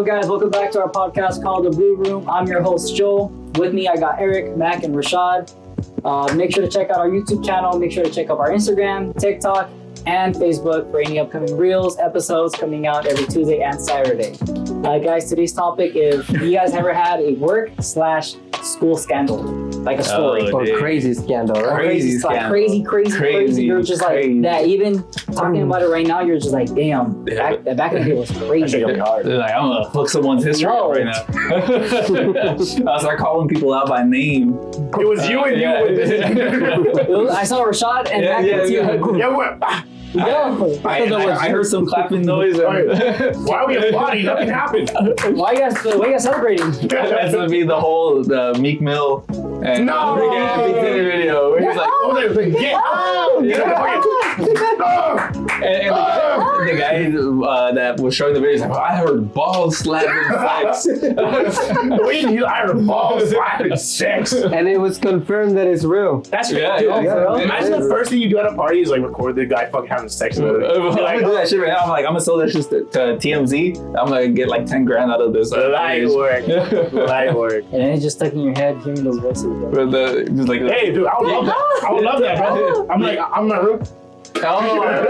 up, guys? Welcome back to our podcast called The Blue Room. I'm your host, Joel. With me, I got Eric, Mac, and Rashad. Make sure to check out our YouTube channel. Make sure to check out our Instagram, TikTok, and Facebook for any upcoming Reels episodes coming out every Tuesday and Saturday. Guys, today's topic is, have you guys ever had a work/school scandal? Like a story. Or crazy scandal, right? Crazy scandal. Crazy. You're just like that. Even talking about it right now, you're just like, damn, back in the day was crazy. Like, I'm gonna fuck someone's history up right now. I start calling people out by name. It was you and you. I saw Rashad and Mac with you. Yeah, what? I heard some clapping noise. Why are we applauding? Nothing happened. Why you guys celebrating? That's gonna be the whole Meek Mill and Big Daddy video. Where he's like, Get out! and the guy that was showing the video is like, I heard balls slapping sex. I heard balls slapping sex. And it was confirmed that it's real. That's Yeah, dude, yeah. Imagine the first thing you do at a party is like record the guy fucking having sex with it. I'm gonna do that shit right now. I'm like, I'm gonna sell that shit to TMZ. I'm gonna get like 10 grand out of this. Light work. And then it's just stuck in your head hearing those voices. But just like, Hey, dude, I would love that. I would love that, bro. I'm like, I'm in my room. Oh my God.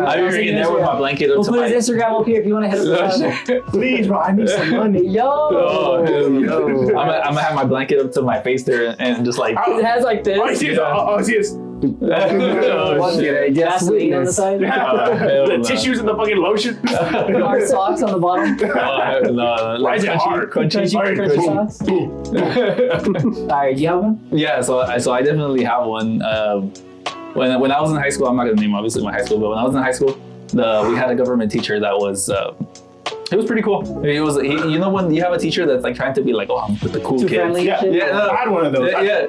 I'm in there with my blanket up We'll to put my... his Instagram up here if you want to hit up. Please, bro, I need some money. Yo! I'm gonna have my blanket up to my face there and just like... It has like this. Oh, see this. Gasoline on the side. The tissues and the fucking lotion. Hard socks on the bottom. No, Why is it hard? Crunchy socks. Alright, do you have one? Yeah, so I definitely have one. When I was in high school, I'm not gonna name obviously my high school, but when I was in high school, we had a government teacher that was it was pretty cool. You know when you have a teacher that's like trying to be like, oh, I'm with the cool kids. Friendly. Yeah, No, I had one of those. Yeah.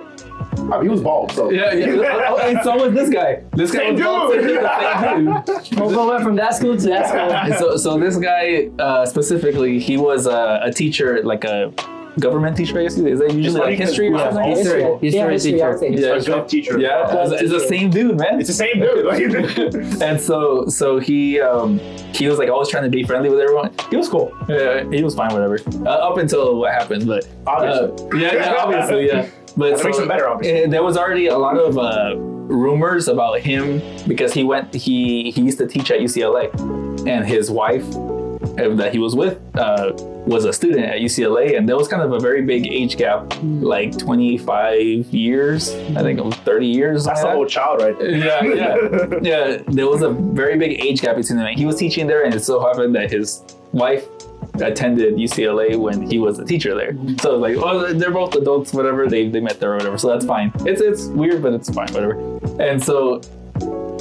He was bald, so. Yeah. And so was this guy. This guy Same was bald, dude. so he's the same dude. We'll go from that school to that school. So this guy specifically, he was a teacher, like a government teacher, I guess. Is that usually like history or something? History teacher. Yeah, a good teacher. Yeah, it's the same dude, man. It's the same dude. And so he was like always trying to be friendly with everyone. He was cool. Yeah, he was fine, whatever. Up until what happened, but Obviously. obviously, yeah. But That makes him better, obviously. there was already a lot of rumors about him because he used to teach at UCLA, and his wife that he was with was a student at UCLA, and there was kind of a very big age gap, like 25 years, I think 30 years. That's a whole child right there. Yeah. There was a very big age gap between them. He was teaching there, and it so happened that his wife attended UCLA when he was a teacher there. So like, well, they're both adults, whatever. They met there or whatever. So that's fine. It's weird, but it's fine, whatever. And so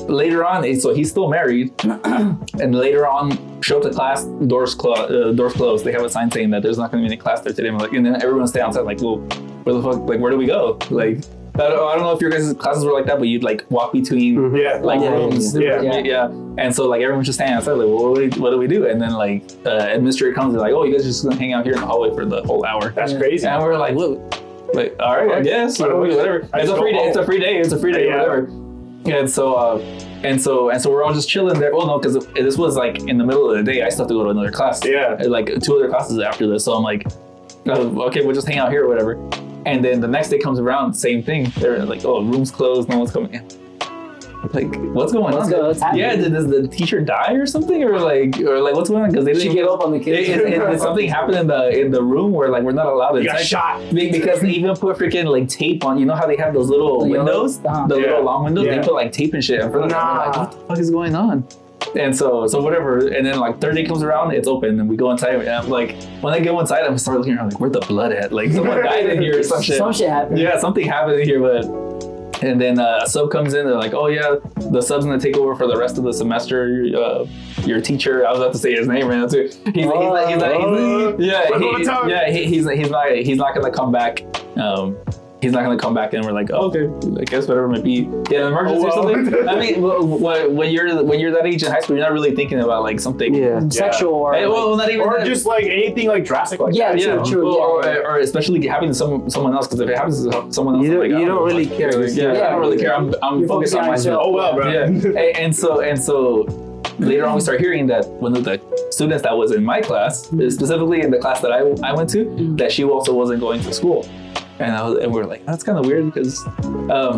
later on, so he's still married, and later on, show up to class, doors closed. They have a sign saying that there's not going to be any class there today. I'm like, and then everyone stay outside. Like, well, where the fuck? Like, where do we go? Like, I don't know if your guys' classes were like that, but you'd like walk between like rooms. Yeah. And so like everyone's just standing outside. Like, well, what do we do? And then like administrator comes and like, oh, you guys are just gonna hang out here in the hallway for the whole hour. That's crazy. And we're like, look, like, all right, I guess, whatever. It's a free day. It's a free day. Whatever. And so we're all just chilling there. Well, no, because this was like in the middle of the day. I still have to go to another class. Yeah. Like 2 other classes after this. So I'm like, okay, we'll just hang out here or whatever. And then the next day comes around, same thing. They're like, oh, room's closed, no one's coming in. Like, what's going on? What's happening? Yeah, does the teacher die or something, or like what's going on? Because they didn't give up on the kids. Did something happen in the room where like we're not allowed to? You got shot. Because they even put freaking like tape on. You know how they have those little windows, the little long windows. They put like tape and shit in front of them. I'm like, what the fuck is going on? And so whatever. And then like third day comes around, it's open, and we go inside. And I'm like, when I go inside, I'm start looking around like, where'd the blood at? Like someone died in here or some shit. Some shit happened. Yeah, something happened in here, but. And then a sub comes in, they're like, oh yeah, the sub's gonna take over for the rest of the semester. Your teacher, I was about to say his name right now too. He's not gonna come back he's not gonna come back, and we're like, oh, okay, I guess whatever it might be, yeah, an emergency or something. I mean, when you're that age in high school, you're not really thinking about like something sexual or well, not even or that. just like anything like drastic like Yeah, that. true. Or especially happening to someone else, because if it happens to someone else, You don't, I'm like, you don't really care. I don't really care. I'm You're focused on focusing on myself. Oh well, bro. Yeah, and so later on we start hearing that one of the students that was in my class, specifically in the class that I went to, that she also wasn't going to school. And we were like, that's kind of weird because when I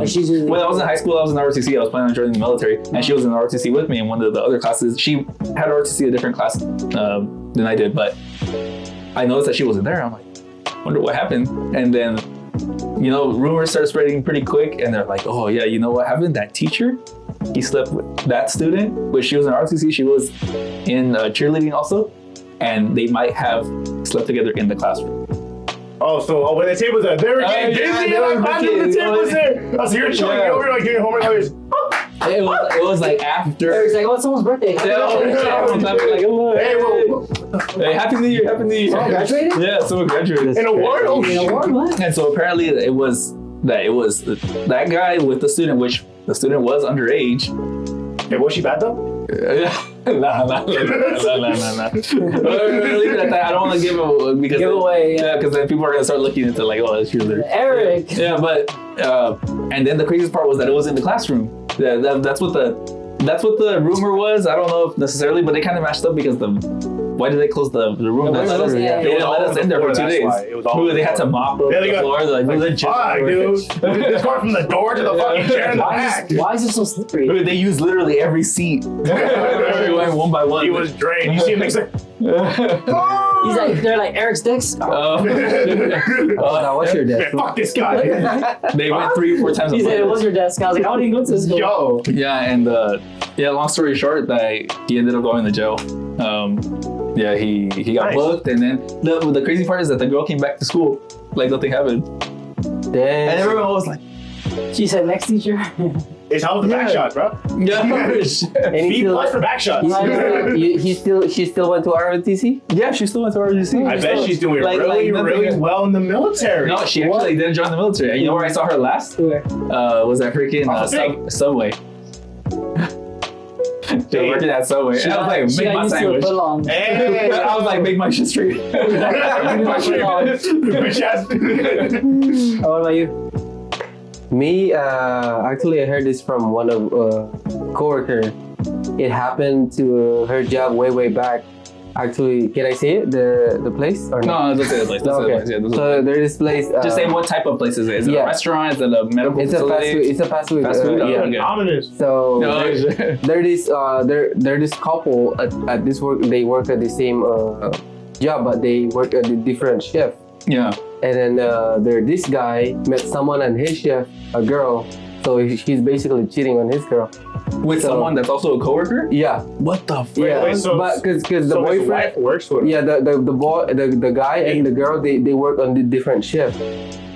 was in high school, I was in ROTC. I was planning on joining the military, and she was in ROTC with me in one of the other classes. She had ROTC a different class than I did, but I noticed that she wasn't there. I'm like, wonder what happened. And then, rumors started spreading pretty quick, and they're like, oh yeah, you know what happened? That teacher, he slept with that student, which she was in ROTC. She was in cheerleading also, and they might have slept together in the classroom. Oh, so when the tape was there, they were getting busy in my class when the tape was there. Oh, so you're chilling over like doing homework like this. It was like after. It's like, oh, it's someone's birthday. Everyone's like, oh, hey, happy New Year, happy New Year. Someone graduated? Yeah, someone graduated. An award? Oh, You know what? And so apparently it was that guy with the student, which the student was underage. Hey, was she bad though? Nah. Leave it at that. I don't want to give away. because then people are gonna start looking into like, oh, that's cheerleader. Eric. Yeah, but and then the craziest part was that it was in the classroom. That's what the rumor was. I don't know if necessarily, but they kind of matched up because why did they close the room? They didn't let us in there for 2 days. They had to mop up the floor. They're like, legit. Fuck, dude. This going from the door to the fucking chair in the back. Why is it so slippery? They used literally every seat. Everyone one by one. He was drained. You see him next to He's like, they're like Eric's dicks. Oh, now what's your desk? fuck this guy. They went 3 or 4 times. He said it was your desk. I was like, I didn't go to school. Yo. Yeah, and long story short, that he ended up going to jail. He got booked, and then the crazy part is that the girl came back to school like nothing happened, and everyone was like, She said, next teacher. It's how the back shots, bro. yeah, And B plus for back shots. She still went to ROTC? yeah, she still went to ROTC. I bet she's doing Like really well in the military. No, she actually didn't join the military. And you know where I saw her last? Where? Was that freaking Subway. She was working at Subway. And I was like, make my sandwich. Hey. I was like, make my shit straight. Bitch ass. What about you? Me, actually, I heard this from one of coworker. It happened to her job way back. Actually, can I say it? The place or No, don't say the place. Don't say the place. Yeah, So there's this place. just say what type of place is it? Is it a restaurant? Is it a medical facility? It's a fast food. Fast food? Yeah. Okay. Ominous. So No, they're this couple at this work. They work at the same job, but they work at a different shift. yeah. And then this guy met someone on his shift, a girl. So he's basically cheating on his girl. With someone that's also a coworker? Yeah, What the frick? yeah. Wait, so- but because the So his boyfriend. wife works with him. Yeah, the guy and the girl they work on the different shift.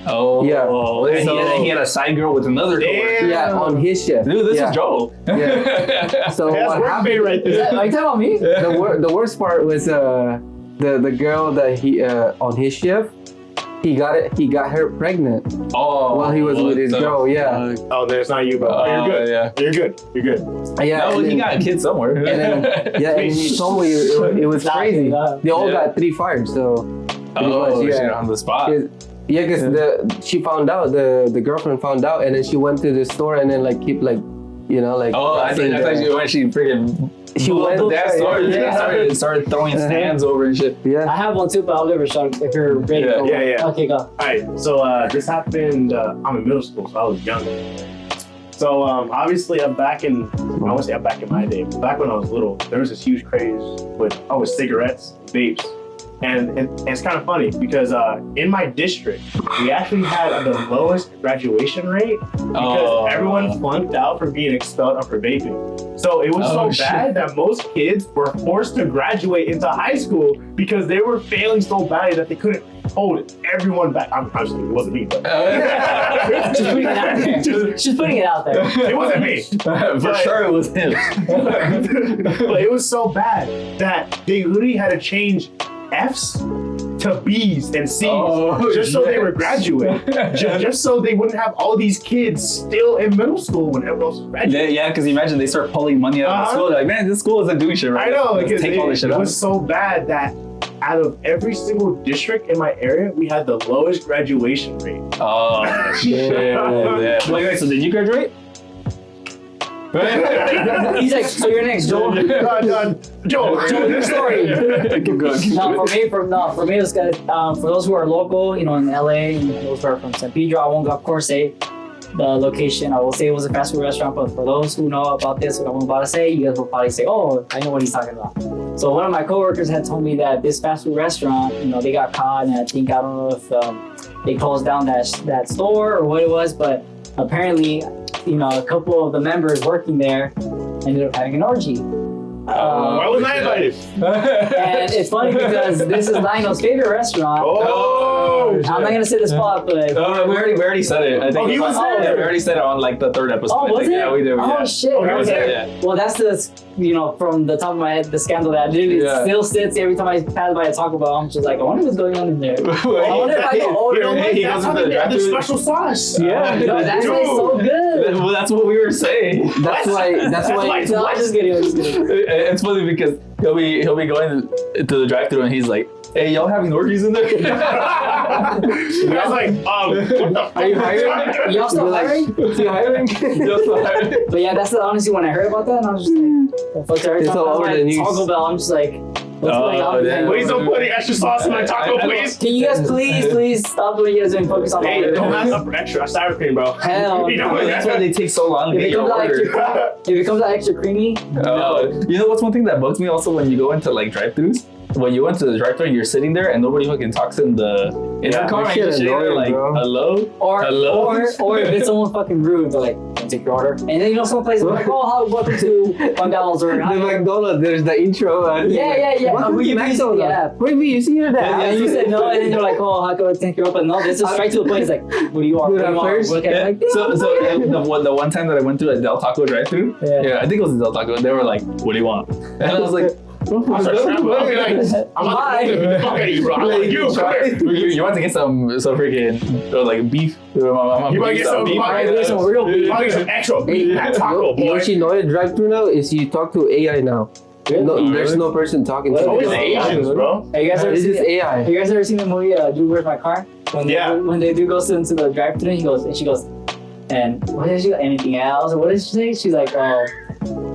Oh. Yeah. And he had a side girl with another coworker. Damn. Yeah, on his shift. Dude, this yeah. is Joel. Yeah. So That's what work happened? bait right Is that, there. are you talking about me? The worst part was the girl that he on his shift. He got her pregnant Oh. while he was with his what the girl. Yeah, fuck? Oh, there's not you, bro. Oh, you're good. Yeah. You're good. You're good. yeah. No, and he then- got a kid somewhere. And then, yeah, and he told me it was crazy. They all Yeah. got 3 fired. So pretty Oh, much, shit, yeah. on the spot. Yeah, because she found out the girlfriend found out, and then she went to the store and then Oh, I thought you when she freaking She blew up went- the dance store. yeah. Started throwing stands over and shit. Yeah. I have one too, but I'll never show if you're ready. Yeah, for yeah, one. yeah. Okay, go. Alright, so this happened, I'm in middle school, so I was young. So obviously I want to say I'm back in my day, back when I was little, there was this huge craze with cigarettes, vapes. And it's kind of funny because in my district, we actually had the lowest graduation rate because everyone flunked out for being expelled for vaping. So it was so bad that most kids were forced to graduate into high school because they were failing so badly that they couldn't hold everyone back. Obviously, it wasn't me, but Just putting it out there. Just putting it out there. it wasn't me. For sure it was him. But it was so bad that they literally had to change F's to B's and C's Oh, just so they yes. would graduate. just so they wouldn't have all these kids still in middle school when everyone else was graduating. Yeah, because imagine they start pulling money out of the Uh-huh. school. They're like, man, this school isn't doing shit right. I know, Let's because take all this shit it out. was so bad that out of every single district in my area, we had the lowest graduation rate. Oh shit! Yeah. Wait, so did you graduate? He's like, so you're next, Joel. Done. Joe, Joel, story. Keep going. Keep No, going. for me, it's good. For those who are local, you know, in LA, and those who are from San Pedro, I won't, of course, say the location. I will say it was a fast food restaurant, but for those who know about this, what I'm about to say, you guys will probably say, oh, I know what he's talking about. So one of my coworkers had told me that this fast food restaurant, you know, they got caught, and I think, I don't know if they closed down that store or what it was, but apparently, you know, a couple of the members working there ended up having an orgy. why wasn't I invited? And it's funny because this is Lionel's favorite restaurant. Oh, I'm not gonna say the spot, but we already said it. I think. Oh, he was Yeah, there. we already said it on like the third episode. oh, I was think. it? Yeah, we did. Oh Yeah. shit! Oh, he was Okay. there. Yeah. Well, that's the, you know, from the top of my head, the scandal that literally Yeah. still sits every time I pass by a Taco Bell. I'm just like, I wonder what's going on in there. I wonder if I go order. You know what? He That's goes how to they the get the drive-thru. special sauce. Yeah. You know, that Dude. tastes so good. Well, that's what we were saying. That's why. That's why. No, I'm just kidding. I'm just kidding. It's funny because he'll be going to the drive-thru and he's like, "Hey, y'all having orgies in there?" I was like, what the fuck? Are you hiring? Y'all still hiring? You hiring? Just like- But yeah, that's the, honestly when I heard about that, and I was just like, well, fuck, every It's time all I over was the like, news. Taco Bell, I'm just like, what's going Oh, on? damn. Please don't put any extra sauce in my taco, please. Can you guys please stop what you guys doing? Focus on the Hey, order. don't ask for extra sour cream, bro. Hell You know no. what? That's why they take so long to If get it your comes out order. extra, if it comes out extra creamy, You know what's one thing that bugs me also when you go into like drive-thrus? When you went to the drive-thru and you're sitting there and nobody fucking talks in the Yeah, car, that and you're shit sitting there annoying, like, bro. hello? or if it's someone fucking rude, they're like, "Can I take your order?" And then you know some places like, "Oh, hi, welcome to McDonald's," or The McDonald's, there's the intro. And yeah. Welcome to McDonald's. Yeah. Wait, you see your dad? And you said no, and then you're like, "Oh, how can I take your order?" But no, this is straight to the point. It's like, "What do you want? Dude, What do you at want?" first- Okay, Yeah. like, So the one time that I went to a Del Taco drive-thru, Yeah. I think it was a Del Taco. They were like, "What do you want?" And I was like, I'm like, the fuck out of you, bro. I'm like, you, come here. you want to get some freaking like beef? You might get some beef. might get some real beef. I'll get some extra beef. That taco, boy. What you know at drive-thru now is you talk to AI now. No, there's no person talking to Always you. the Asians, bro. Hey, you guys ever It's seen just Have AI. you guys ever seen the movie Dude, Where's My Car? When they do go into the drive-thru, he goes, and she goes, and what did she go? Anything else? Or what did she say? She's like,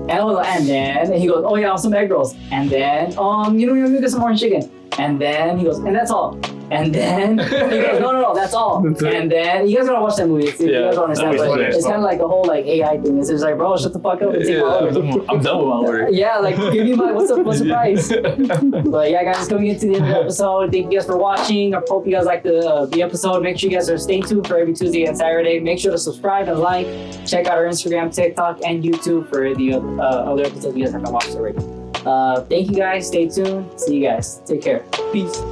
and then he goes, oh yeah, some egg rolls. And then, you get some orange chicken. And then he goes, and that's all. And then he goes, no, that's all. That's it. And then you guys gotta watch that movie. If you Yeah, guys don't understand, that but movie's it's kind of like the whole like AI thing. It's just like, bro, shut the fuck up and take my order. I'm done with my order. Yeah, like give me my what's the price? But yeah, guys, coming into the end of the episode. Thank you guys for watching. I hope you guys like the episode. Make sure you guys are stay tuned for every Tuesday and Saturday. Make sure to subscribe and like. Check out our Instagram, TikTok, and YouTube for the other episodes you guys haven't watched already. Thank you guys. Stay tuned. See you guys. Take care. Peace.